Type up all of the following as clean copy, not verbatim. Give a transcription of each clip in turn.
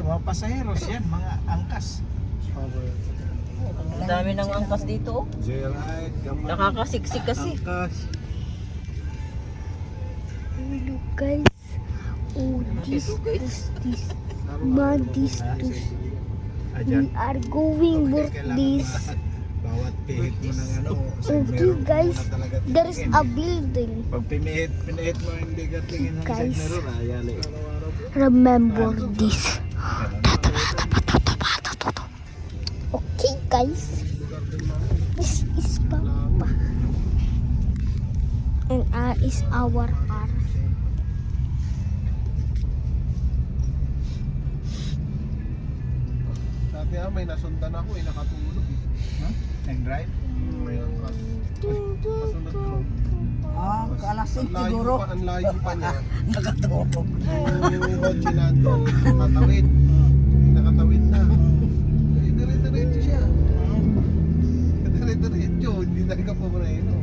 Mga pasaheros yan, mga angkas. Ang dami ng angkas dito. Joyride, gaman. Nakakasiksik kasi. Angkas. Look guys. Oh, this. Man, this. We are going for this. Bawat pihit mo ng ano. Okay guys, there is a building. Pag pinihit mo yung bigat tingin ng Guys. mirror, ayali. Remember this. Okay guys, this is Papa. And is our car. Dati may nasundan ako, nakatulog eh. Huh? And drive? May angkas. Masunod ko. Kalasing Ang layo siguro. pa, ang layo pa niya. Nakatulog. Yung kotse nandun, nakatawid. Nakatawid na. Eh, dire-diretso siya. Dire-diretso, hindi na ka pumareno.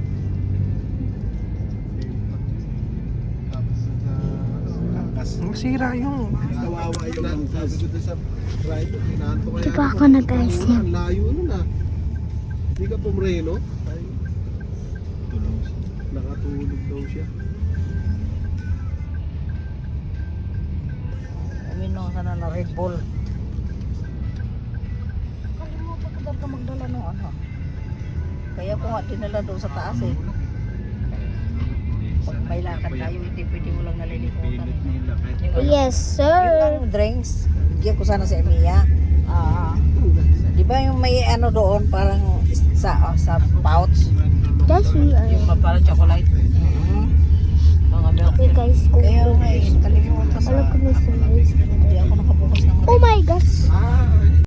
Tapos sa angkas. Masira yung Kawawa yun. Sabi ko doon sa driver, hinahanto kaya. Diba ako na guys yan? Ang layo nun ah. Hindi ka pumareno. Ay, tulog. Nakatulog daw siya. Uminom ka na ng Red Bull. Kalimutan ko daw ka magdala ng ano. Kaya ko nga dinala doon sa taas eh. Pag may lakad tayo, hindi pwede mo lang nalilimutan. Yes sir. Yung drinks, bigyan ko sana sa Emiya. Di ba yung may ano doon, parang sa pouch? Yes we are. Yung parang chocolate